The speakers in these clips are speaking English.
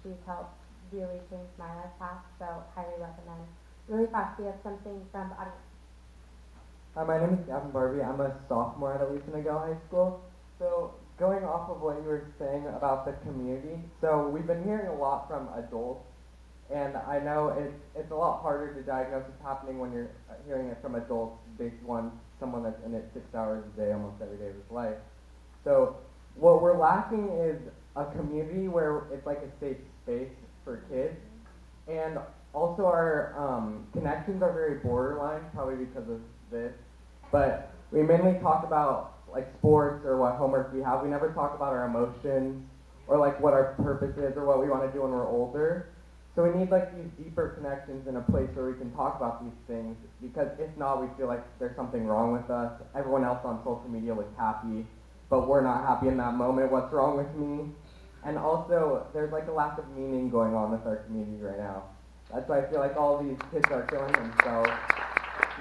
She's helped really change my life path, so highly recommend. Really fast, we have something from the audience. Hi, my name is Gavin Barbie. I'm a sophomore at Aliso Niguel High School. So going off of what you were saying about the community, so we've been hearing a lot from adults, and I know it's a lot harder to diagnose what's happening when you're hearing it from adults based on someone that's in it 6 hours a day, almost every day of his life. So what we're lacking is a community where it's like a safe space for kids, and also our connections are very borderline, probably because of this. But we mainly talk about like sports or what homework we have. We never talk about our emotions or like what our purpose is or what we want to do when we're older. So we need like these deeper connections in a place where we can talk about these things, because if not, we feel like there's something wrong with us. Everyone else on social media looks happy, but we're not happy in that moment. What's wrong with me? And also, there's like a lack of meaning going on with our community right now. That's why I feel like all these kids are killing themselves.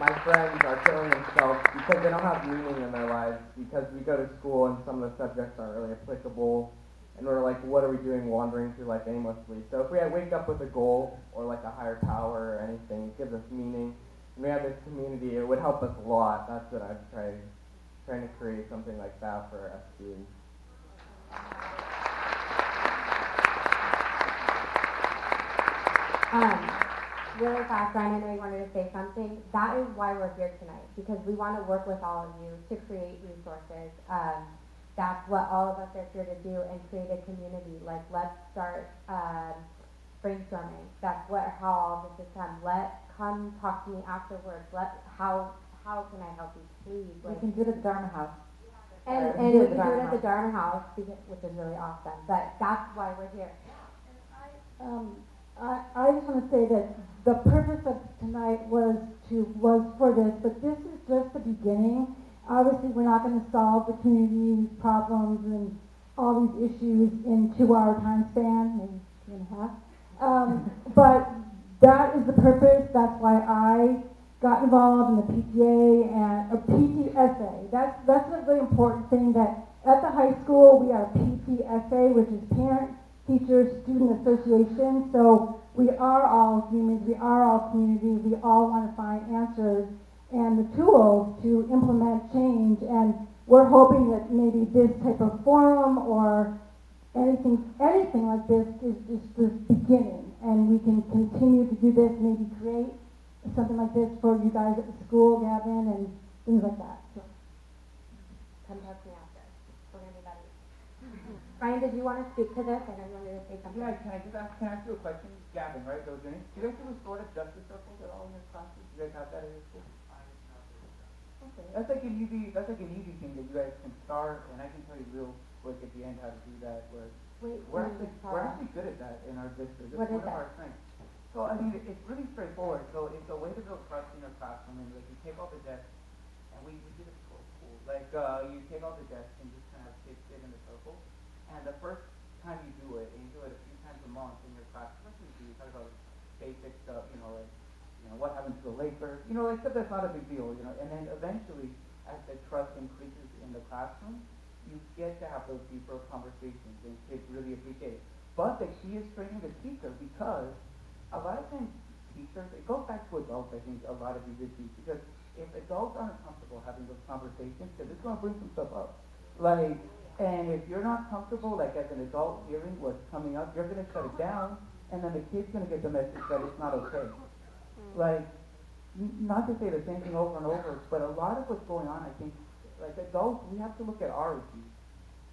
My friends are killing themselves because they don't have meaning in their lives, because we go to school and some of the subjects aren't really applicable, and we're like, what are we doing wandering through life aimlessly? So if we wake up with a goal or like a higher power or anything, it gives us meaning, and we have this community, it would help us a lot. That's what I'm trying to create something like that for us students. Really fast, Ryan, I know you wanted to say something. That is why we're here tonight, because we want to work with all of you to create resources. That's what all of us are here to do, and create a community. Like, let's start brainstorming. That's how all this is done. Come talk to me afterwards. How can I help you, please? We can do it at the Dharma House. And we can do it at the Dharma House, which is really awesome. But that's why we're here. I just want to say that the purpose of tonight was for this, but this is just the beginning. Obviously, we're not going to solve the community problems and all these issues in 2-hour time span, maybe 2.5. But that is the purpose. That's why I got involved in the PTA and a PTSA. That's a really important thing, that at the high school we have PTSA, which is Parent Teachers Student Association. So we are all humans, we are all community, we all want to find answers and the tools to implement change. And we're hoping that maybe this type of forum or anything like this is just the beginning, and we can continue to do this, maybe create something like this for you guys at the school, Gavin, and things like that. So. Come talk to me after. We're going to be buddies. Ryan, did you want to speak to this? I know you wanted to say something. Yeah, can I ask you a question? Gavin, right? Do you guys do restorative justice circles at all in your classes? Do you guys have that at your school? Okay. That's like an easy thing that you guys can start, and I can tell you real quick at the end how to do that. We're actually good at that in our district. It's one of our strengths. So I mean, it's really straightforward. So it's a way to build trust in your classroom, and like you take all the desks, and we did it for school. Like you take all the desks and just kind of sit in a circle. And the first time you do it, and you do it a few times a month in your class, especially if you talk about basic stuff, what happened to the Lakers, like stuff that's not a big deal, and then eventually, as the trust increases in the classroom, you get to have those deeper conversations, and kids really appreciate it. But the key is training the teacher, because a lot of times teachers, it goes back to adults, I think, a lot of these issues, because if adults aren't comfortable having those conversations, because it's going to bring some stuff up. And if you're not comfortable, like as an adult hearing what's coming up, you're going to shut it down, and then the kid's going to get the message that it's not okay. Not to say the same thing over and over, but a lot of what's going on, I think, like adults, we have to look at our issues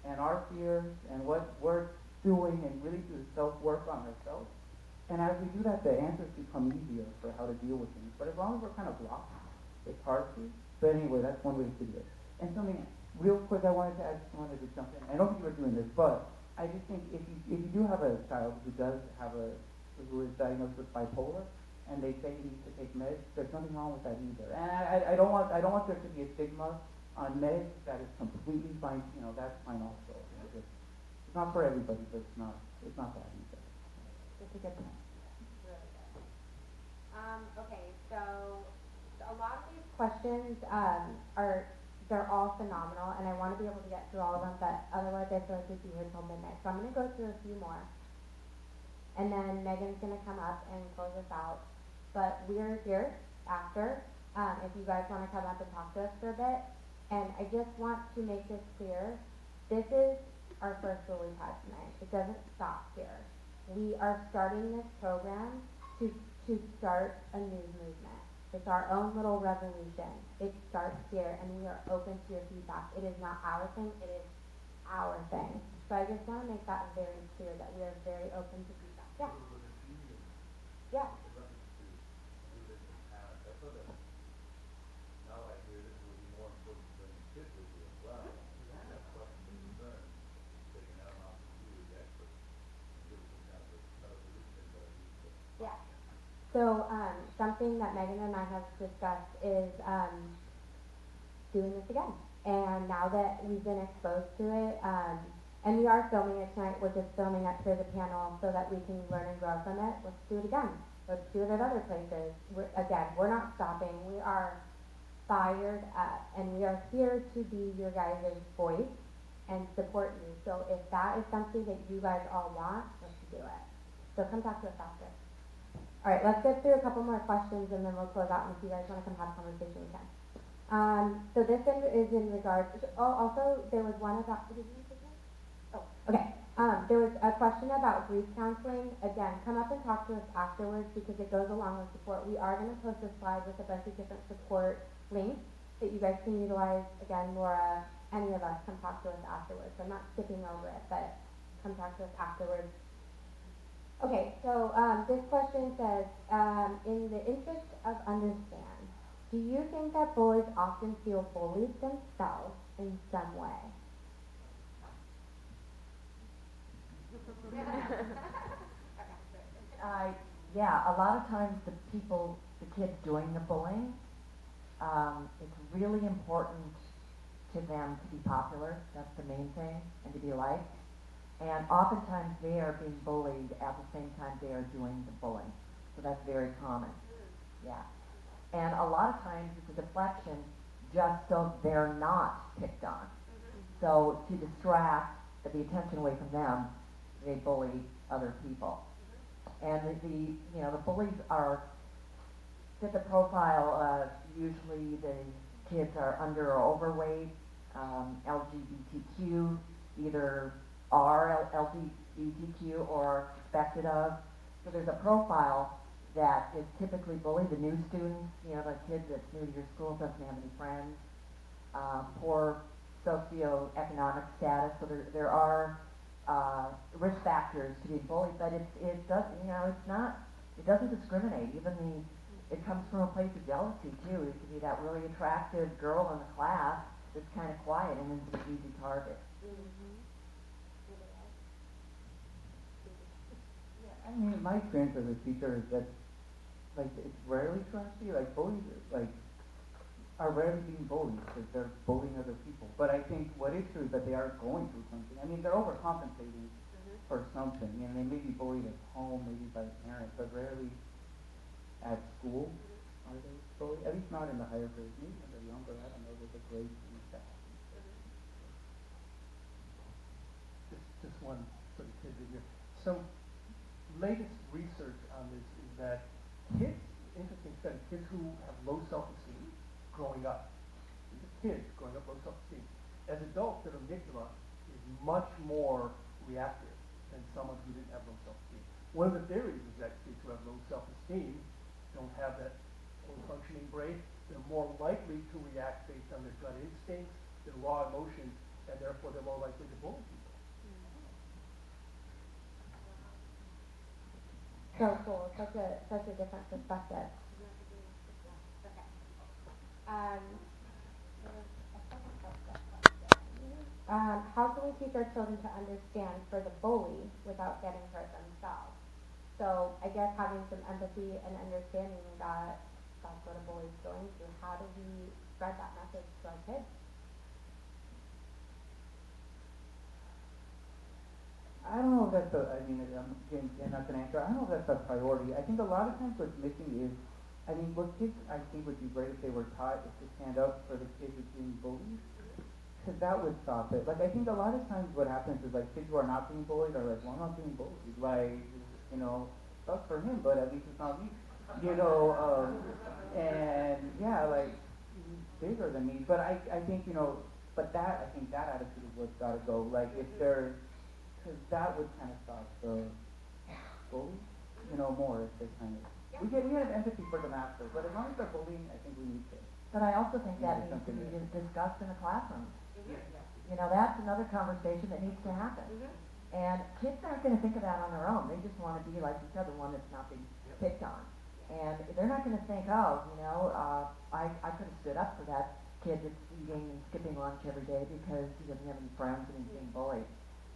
and our fears and what we're doing, and really do self-work on ourselves. And as we do that, the answers become easier for how to deal with things. But as long as we're kind of blocked, it's hard to. But anyway, that's one way to do it. And something real quick I wanted to jump in. I don't think you were doing this, but I just think if you do have a child who is diagnosed with bipolar, and they say he needs to take meds, there's nothing wrong with that either. And I don't want there to be a stigma on meds. That is completely fine. That's fine also. It's not for everybody, but it's not that either. That's a good point. Really good. Okay, so a lot of these questions they're all phenomenal, and I want to be able to get through all of them, but otherwise I feel like we'd be here till midnight. So I'm going to go through a few more. and then Megan's gonna come up and close us out. But we're here after, if you guys wanna come up and talk to us for a bit. And I just want to make this clear, this is our first goal we've had tonight. It doesn't stop here. We are starting this program to start a new movement. It's our own little revolution. It starts here, and we are open to your feedback. It is not our thing, it is our thing. So I just want to make that very clear that we are very open to feedback. Yeah. Yeah. Yeah. So something that Megan and I have discussed is doing this again. And now that we've been exposed to it, and we are filming it tonight, we're just filming up here the panel so that we can learn and grow from it. Let's do it again. Let's do it at other places. We're not stopping. We are fired up, and we are here to be your guys' voice and support you. So if that is something that you guys all want, let's do it. So come talk to us after. All right, let's get through a couple more questions, and then we'll close out. And if you guys want to come have a conversation, we can. So this is in regards. Also, there was one about. Oh, okay. There was a question about grief counseling. Again, come up and talk to us afterwards because it goes along with support. We are going to post a slide with a bunch of different support links that you guys can utilize. Again, Laura, any of us, come talk to us afterwards. I'm not skipping over it, but come talk to us afterwards. Okay, so this question says, in the interest of understand, do you think that bullies often feel bullied themselves in some way? Yeah, a lot of times the kids doing the bullying, it's really important to them to be popular. That's the main thing, and to be liked. And oftentimes they are being bullied at the same time they are doing the bullying. So that's very common. Yeah. And a lot of times it's a deflection just so they're not picked on. So to distract the attention away from them, they bully other people. And the bullies fit the profile. Usually the kids are under or overweight, LGBTQ, either are LGBTQ or suspected of. So there's a profile that is typically bullied. The new students, the kid that's new to your school doesn't have any friends, poor socioeconomic status. So there are risk factors to be bullied, but it doesn't discriminate. It comes from a place of jealousy too. It could be that really attractive girl in the class that's kind of quiet and is an easy target. I mean, my experience as a teacher is that, it's rarely trashy. Bullies, are rarely being bullied because they're bullying other people. But I think what is true is that they are going through something. I mean, they're overcompensating for something, and they may be bullied at home, maybe by parents, but rarely at school are they bullied. At least not in the higher grades. Maybe when they're younger, I don't know, there's a grade and stuff. Just one sort of tidbit here. So, latest research on this is that interesting study, kids who have low self-esteem growing up, these are kids growing up low self-esteem. As adults, their amygdala is much more reactive than someone who didn't have low self-esteem. One of the theories is that kids who have low self-esteem don't have that full functioning brain. They're more likely to react based on their gut instincts, their raw emotions, and therefore they're more likely to bully people. So cool. Such a different perspective. How can we teach our children to understand for the bully without getting hurt themselves? So I guess having some empathy and understanding that that's what a bully is going through. How do we spread that message to our kids? I don't know if that's I'm not going to answer. I don't know if that's a priority. I think a lot of times what's missing is, what kids I think would be great if they were taught is to stand up for the kids who's being bullied, because that would stop it. I think a lot of times what happens is kids who are not being bullied are well, I'm not being bullied. you know, sucks for him, but at least it's not me, and yeah, like, he's bigger than me, but I think, I think that attitude is what's gotta go, like, if there's, because that would kind of stop the bully, more if they kind of, we have empathy for them after, but as long as they're bullying, I think we need to. But I also think that Yeah, needs to be something discussed in the classroom. That's another conversation that needs to happen. And kids aren't going to think of that on their own. They just want to be like each other, one that's not being picked on. And they're not going to think, I could have stood up for that kid that's eating and skipping lunch every day because he doesn't have any friends and he's being bullied.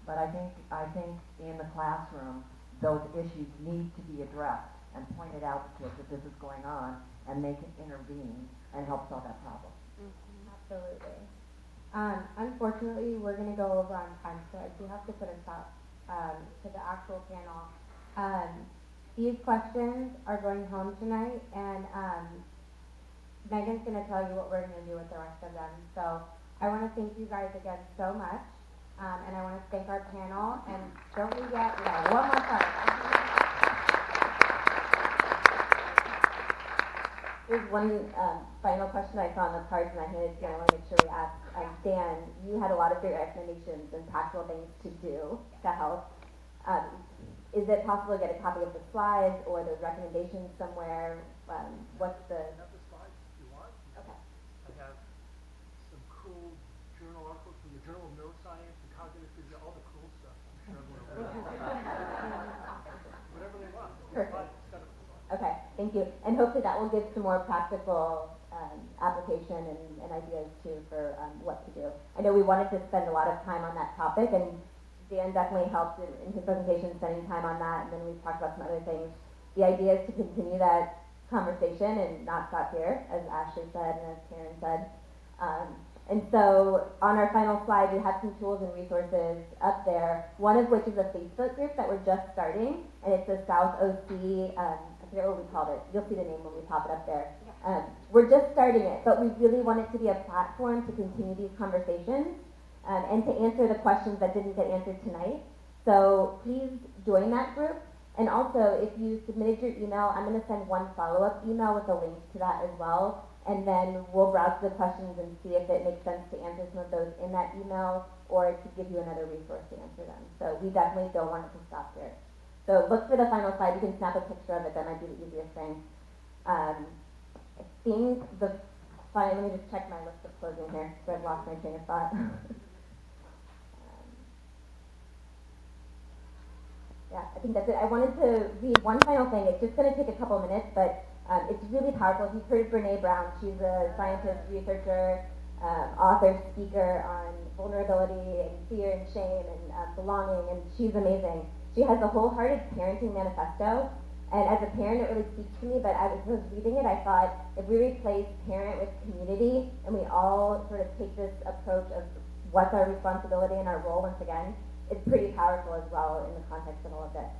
But I think in the classroom, those issues need to be addressed and pointed out to kids that this is going on, and they can intervene and help solve that problem. Absolutely. Unfortunately, we're going to go over on time, so I do have to put a stop to the actual panel. These questions are going home tonight, and Megan's going to tell you what we're going to do with the rest of them. So I want to thank you guys again so much, and I want to thank our panel, and don't forget, one more part. There's one final question I saw on the cards, and I handed it to Dan. I want to make sure we ask. Dan, you had a lot of great recommendations and practical things to do to help. Is it possible to get a copy of the slides or those recommendations somewhere? What's the... I have the slides if you want. Okay. I have some cool journal articles from the Journal of Neuroscience and Cognitive Physiology, all the cool stuff. I'm sure everyone will read. Whatever they want. Perfect. Okay, thank you. And hopefully that will give some more practical application and ideas too for what to do. I know we wanted to spend a lot of time on that topic, and Dan definitely helped in his presentation spending time on that, and then we've talked about some other things. The idea is to continue that conversation and not stop here, as Ashley said and as Karen said. And so on our final slide, we have some tools and resources up there, one of which is a Facebook group that we're just starting, and it's the South OC, I forget what we called it. You'll see the name when we pop it up there. We're just starting it, but we really want it to be a platform to continue these conversations and to answer the questions that didn't get answered tonight. So please join that group. And also, if you submitted your email, I'm going to send one follow-up email with a link to that as well. And then we'll browse the questions and see if it makes sense to answer some of those in that email or to give you another resource to answer them. So we definitely don't want it to stop here. So look for the final slide. You can snap a picture of it. That might be the easiest thing. I think let me just check my list of closing here because I've lost my train of thought. Yeah, I think that's it. I wanted to read one final thing. It's just going to take a couple minutes, but it's really powerful. You've heard Brene Brown. She's a scientist, researcher, author, speaker on vulnerability and fear and shame and belonging, and she's amazing. She has a wholehearted parenting manifesto, and as a parent, it really speaks to me, but as I was reading it, I thought if we replace parent with community, and we all sort of take this approach of what's our responsibility and our role once again, it's pretty powerful as well in the context of all of this.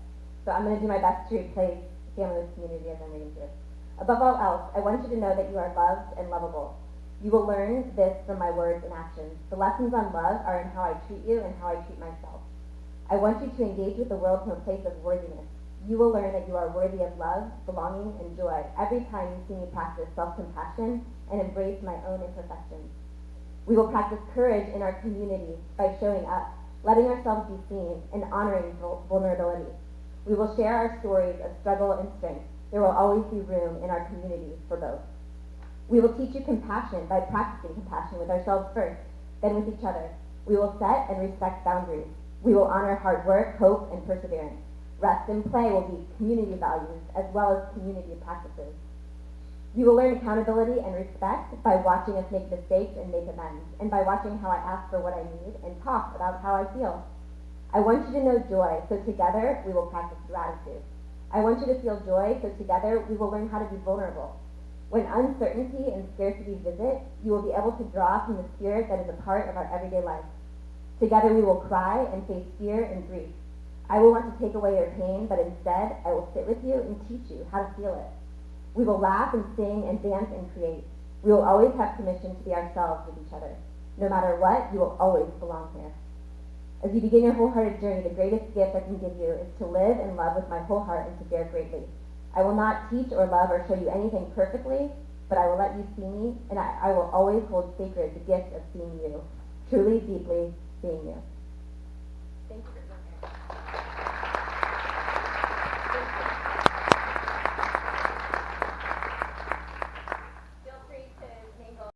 So I'm going to do my best to replace family with community as I'm reading through. Above all else, I want you to know that you are loved and lovable. You will learn this from my words and actions. The lessons on love are in how I treat you and how I treat myself. I want you to engage with the world from a place of worthiness. You will learn that you are worthy of love, belonging, and joy every time you see me practice self-compassion and embrace my own imperfections. We will practice courage in our community by showing up, letting ourselves be seen, and honoring vulnerability. We will share our stories of struggle and strength. There will always be room in our community for both. We will teach you compassion by practicing compassion with ourselves first, then with each other. We will set and respect boundaries. We will honor hard work, hope, and perseverance. Rest and play will be community values as well as community practices. You will learn accountability and respect by watching us make mistakes and make amends, and by watching how I ask for what I need and talk about how I feel. I want you to know joy, so together we will practice gratitude. I want you to feel joy, so together we will learn how to be vulnerable. When uncertainty and scarcity visit, you will be able to draw from the spirit that is a part of our everyday life. Together we will cry and face fear and grief. I will want to take away your pain, but instead I will sit with you and teach you how to feel it. We will laugh and sing and dance and create. We will always have permission to be ourselves with each other. No matter what, you will always belong here. As you begin your wholehearted journey, the greatest gift I can give you is to live and love with my whole heart and to bear greatly. I will not teach or love or show you anything perfectly, but I will let you see me, and I will always hold sacred the gift of seeing you, truly, deeply seeing you. Thank you very much.